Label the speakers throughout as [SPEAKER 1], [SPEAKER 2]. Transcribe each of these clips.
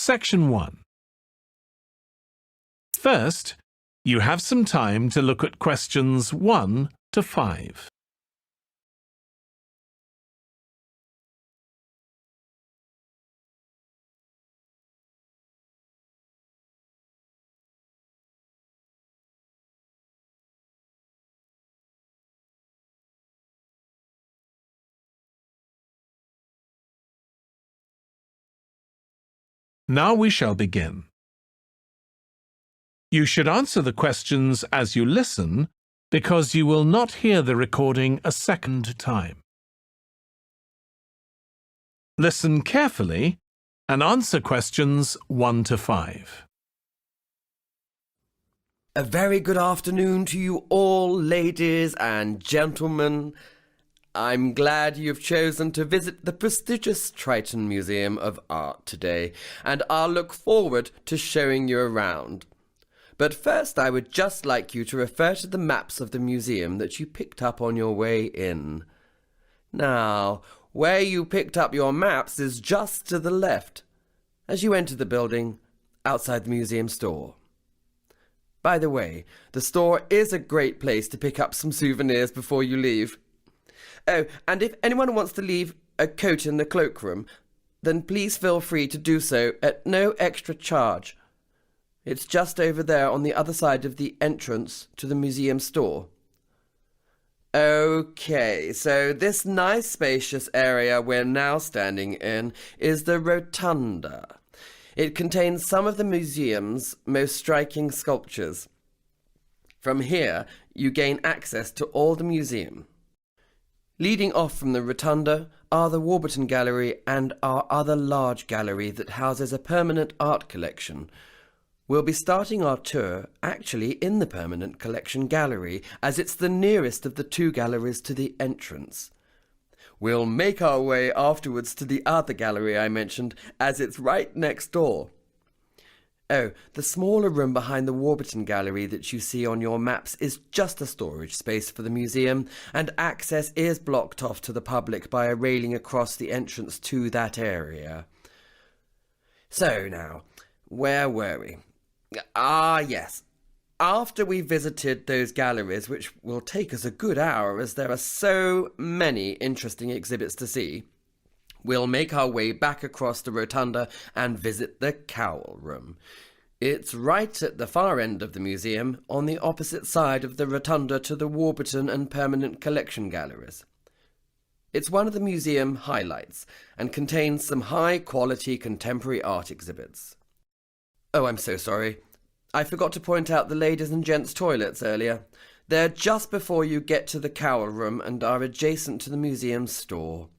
[SPEAKER 1] Section 1. First, you have some time to look at questions 1 to 5. Now we shall begin. You should answer the questions as you listen because you will not hear the recording a second time. Listen carefully and answer questions 1 to 5.
[SPEAKER 2] A very good afternoon to you all, ladies and gentlemen. I'm glad you've chosen to visit the prestigious Triton Museum of Art today, and I'll look forward to showing you around. But first, I would just like you to refer to the maps of the museum that you picked up on your way in. Now, where you picked up your maps is just to the left, as you enter the building outside the museum store. By the way, the store is a great place to pick up some souvenirs before you leave. Oh, and if anyone wants to leave a coat in the cloakroom, then please feel free to do so at no extra charge. It's just over there on the other side of the entrance to the museum store. Okay, so this nice spacious area we're now standing in is the Rotunda. It contains some of the museum's most striking sculptures. From here, you gain access to all the museum. Leading off from the Rotunda are the Warburton Gallery and our other large gallery that houses a permanent art collection. We'll be starting our tour actually in the permanent collection gallery, as it's the nearest of the two galleries to the entrance. We'll make our way afterwards to the other gallery I mentioned, as it's right next door. Oh, the smaller room behind the Warburton Gallery that you see on your maps is just a storage space for the museum, and access is blocked off to the public by a railing across the entrance to that area. So now, where were we? Ah, yes. After we visited those galleries, which will take us a good hour as there are so many interesting exhibits to see, we'll make our way back across the Rotunda and visit the Cowl Room. It's right at the far end of the museum, on the opposite side of the Rotunda to the Warburton and Permanent Collection galleries. It's one of the museum highlights and contains some high-quality contemporary art exhibits. Oh, I'm so sorry. I forgot to point out the ladies' and gents' toilets earlier. They're just before you get to the Cowl Room and are adjacent to the museum's store.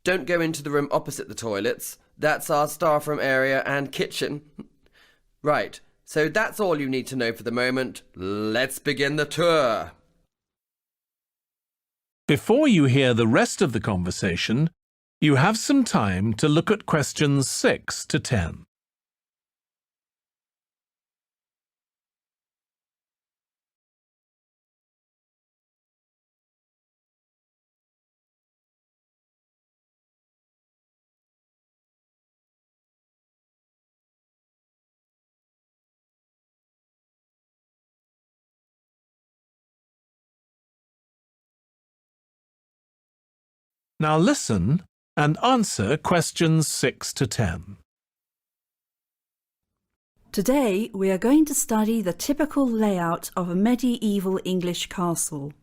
[SPEAKER 2] Don't go into the room opposite the toilets. That's our staff room area and kitchen. Right, so that's all you need to know for the moment. Let's begin the tour.
[SPEAKER 1] Before you hear the rest of the conversation, you have some time to look at questions 6 to 10. Now listen and answer questions 6 to 10.
[SPEAKER 3] Today we are going to study the typical layout of a medieval English castle.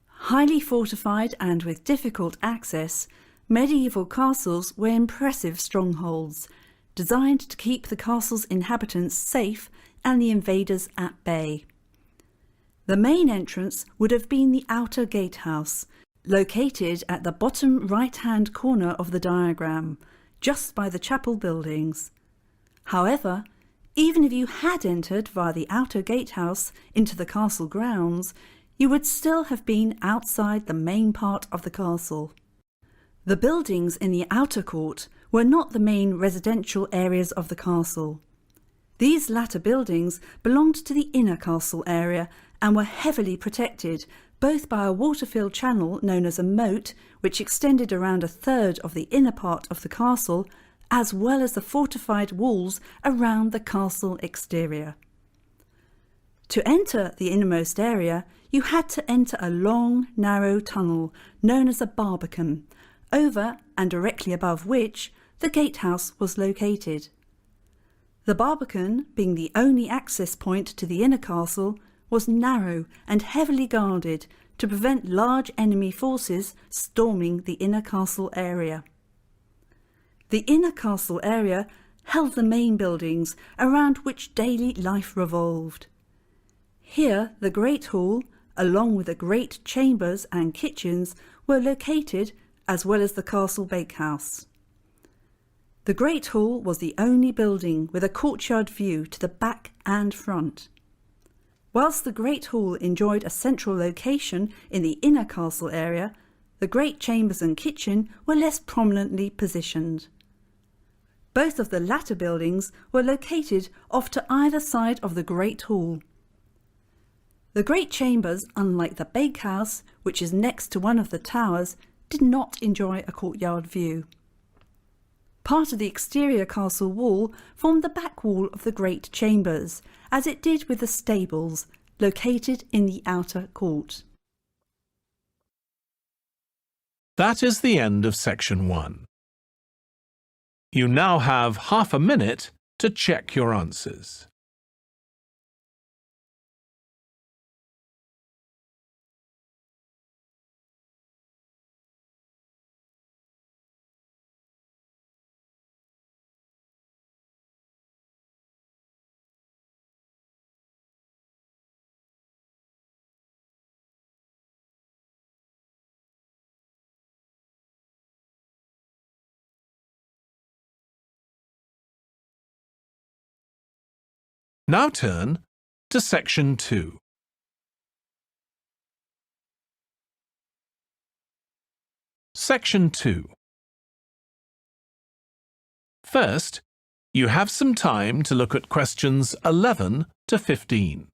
[SPEAKER 3] Highly fortified and with difficult access, medieval castles were impressive strongholds, designed to keep the castle's inhabitants safe and the invaders at bay. The main entrance would have been the outer gatehouse, located at the bottom right-hand corner of the diagram, just by the chapel buildings. However, even if you had entered via the outer gatehouse into the castle grounds, you would still have been outside the main part of the castle. The buildings in the outer court were not the main residential areas of the castle. These latter buildings belonged to the inner castle area and were heavily protected both by a water-filled channel known as a moat, which extended around a third of the inner part of the castle, as well as the fortified walls around the castle exterior. To enter the innermost area, you had to enter a long, narrow tunnel known as a barbican, over and directly above which the gatehouse was located. The barbican, being the only access point to the inner castle, was narrow and heavily guarded to prevent large enemy forces storming the inner castle area. The inner castle area held the main buildings around which daily life revolved. Here the Great Hall, along with the great chambers and kitchens, were located, as well as the castle bakehouse. The Great Hall was the only building with a courtyard view to the back and front. Whilst the Great Hall enjoyed a central location in the inner castle area, the great chambers and kitchen were less prominently positioned. Both of the latter buildings were located off to either side of the Great Hall. The great chambers, unlike the bakehouse, which is next to one of the towers, did not enjoy a courtyard view. Part of the exterior castle wall formed the back wall of the great chambers, as it did with the stables, located in the outer court.
[SPEAKER 1] That is the end of section 1. You now have half a minute to check your answers. Now turn to section 2. Section 2. First, you have some time to look at questions 11 to 15.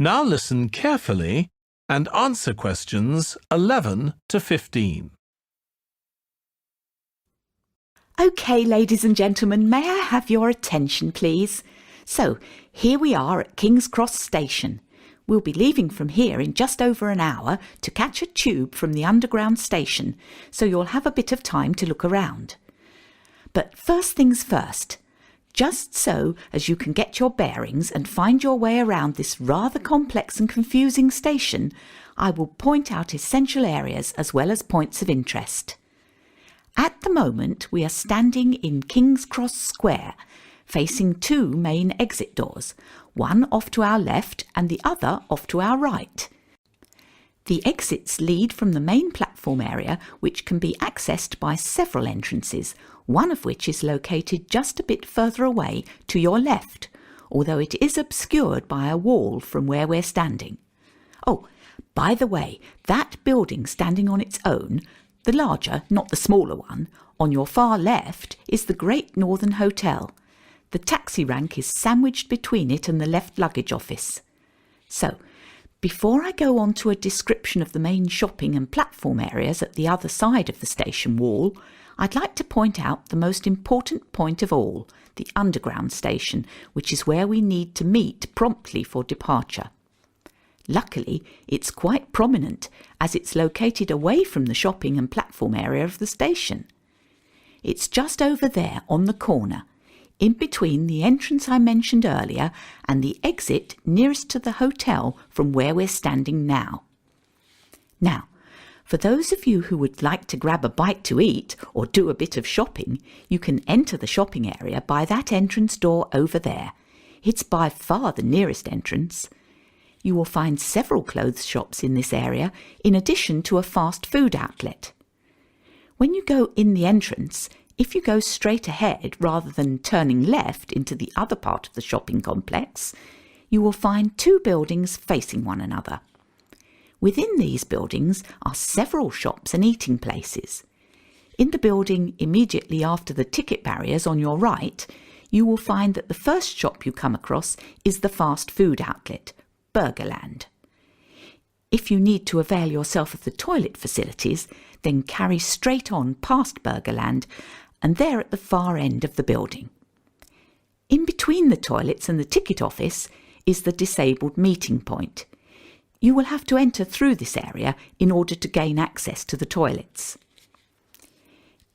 [SPEAKER 1] Now listen carefully and answer questions 11 to 15.
[SPEAKER 4] OK, ladies and gentlemen, may I have your attention, please? So, here we are at King's Cross Station. We'll be leaving from here in just over an hour to catch a tube from the underground station, so you'll have a bit of time to look around. But first things first. Just so as you can get your bearings and find your way around this rather complex and confusing station, I will point out essential areas as well as points of interest. At the moment, we are standing in King's Cross Square, facing two main exit doors, one off to our left and the other off to our right. The exits lead from the main platform area, which can be accessed by several entrances, one of which is located just a bit further away to your left, although it is obscured by a wall from where we're standing. Oh, by the way, that building standing on its own, the larger, not the smaller one, on your far left is the Great Northern Hotel. The taxi rank is sandwiched between it and the left luggage office. So, before I go on to a description of the main shopping and platform areas at the other side of the station wall, I'd like to point out the most important point of all, the underground station, which is where we need to meet promptly for departure. Luckily, it's quite prominent, as it's located away from the shopping and platform area of the station. It's just over there on the corner, in between the entrance I mentioned earlier and the exit nearest to the hotel from where we're standing now. Now, for those of you who would like to grab a bite to eat or do a bit of shopping, you can enter the shopping area by that entrance door over there. It's by far the nearest entrance. You will find several clothes shops in this area, in addition to a fast food outlet. When you go in the entrance, if you go straight ahead rather than turning left into the other part of the shopping complex, you will find two buildings facing one another. Within these buildings are several shops and eating places. In the building immediately after the ticket barriers on your right, you will find that the first shop you come across is the fast food outlet, Burgerland. If you need to avail yourself of the toilet facilities, then carry straight on past Burgerland and they're at the far end of the building. In between the toilets and the ticket office is the disabled meeting point. You will have to enter through this area in order to gain access to the toilets.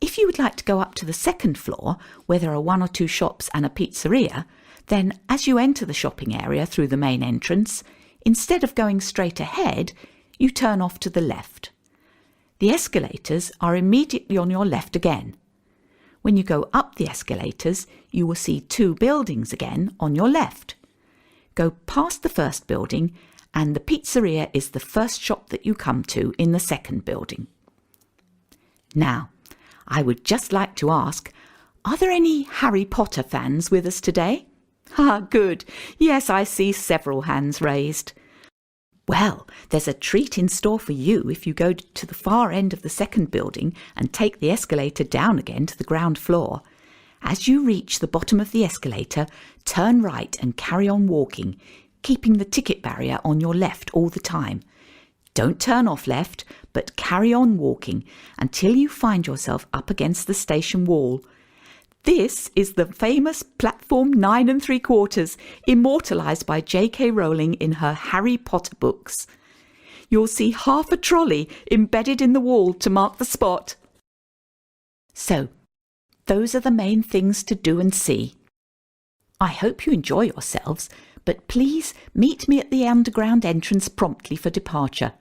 [SPEAKER 4] If you would like to go up to the second floor, where there are one or two shops and a pizzeria, then as you enter the shopping area through the main entrance, instead of going straight ahead, you turn off to the left. The escalators are immediately on your left again. When you go up the escalators, you will see two buildings again on your left. Go past the first building, and the pizzeria is the first shop that you come to in the second building. Now, I would just like to ask, are there any Harry Potter fans with us today? Ah, good. Yes, I see several hands raised. Well, there's a treat in store for you if you go to the far end of the second building and take the escalator down again to the ground floor. As you reach the bottom of the escalator, turn right and carry on walking, keeping the ticket barrier on your left all the time. Don't turn off left, but carry on walking until you find yourself up against the station wall. This is the famous Platform 9 3/4, immortalised by J.K. Rowling in her Harry Potter books. You'll see half a trolley embedded in the wall to mark the spot. So, those are the main things to do and see. I hope you enjoy yourselves, but please meet me at the underground entrance promptly for departure.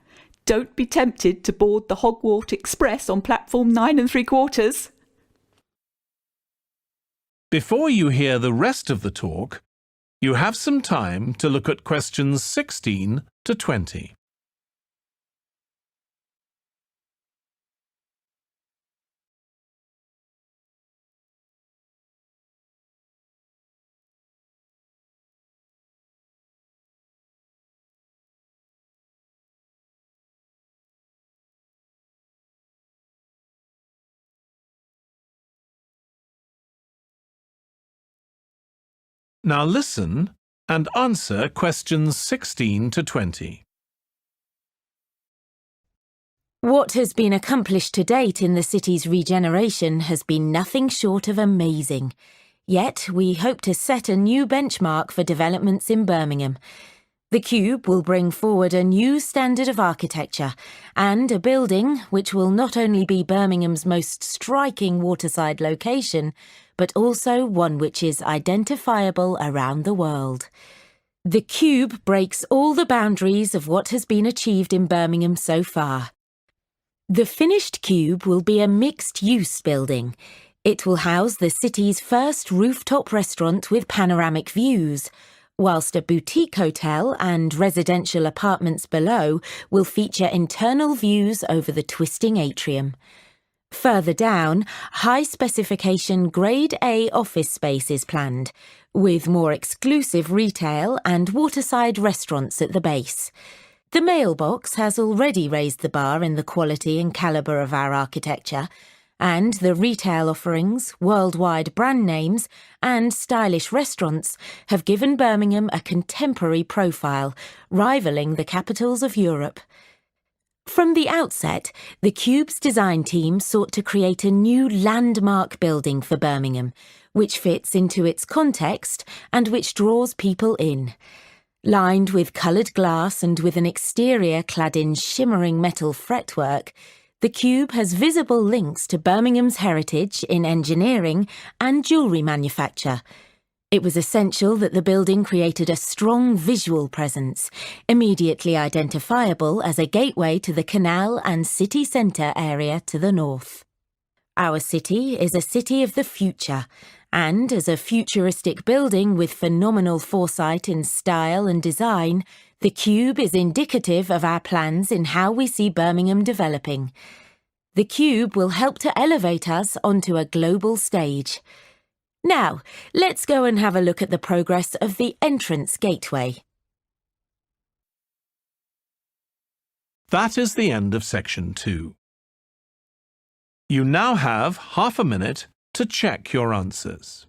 [SPEAKER 4] Don't be tempted to board the Hogwarts Express on Platform 9 3/4.
[SPEAKER 1] Before you hear the rest of the talk, you have some time to look at questions 16 to 20. Now listen and answer questions 16 to 20.
[SPEAKER 5] What has been accomplished to date in the city's regeneration has been nothing short of amazing. Yet we hope to set a new benchmark for developments in Birmingham. The Cube will bring forward a new standard of architecture and a building which will not only be Birmingham's most striking waterside location, but also one which is identifiable around the world. The Cube breaks all the boundaries of what has been achieved in Birmingham so far. The finished Cube will be a mixed-use building. It will house the city's first rooftop restaurant with panoramic views, whilst a boutique hotel and residential apartments below will feature internal views over the twisting atrium. Further down, high-specification Grade A office space is planned, with more exclusive retail and waterside restaurants at the base. The mailbox has already raised the bar in the quality and calibre of our architecture, and the retail offerings, worldwide brand names and stylish restaurants have given Birmingham a contemporary profile, rivalling the capitals of Europe. From the outset, the Cube's design team sought to create a new landmark building for Birmingham, which fits into its context and which draws people in. Lined with coloured glass and with an exterior clad in shimmering metal fretwork, the Cube has visible links to Birmingham's heritage in engineering and jewellery manufacture. It was essential that the building created a strong visual presence, immediately identifiable as a gateway to the canal and city centre area to the north. Our city is a city of the future, and as a futuristic building with phenomenal foresight in style and design, The cube is indicative of our plans in how we see Birmingham developing. The cube will help to elevate us onto a global stage. Now, let's go and have a look at the progress of the entrance gateway.
[SPEAKER 1] That is the end of section 2. You now have half a minute to check your answers.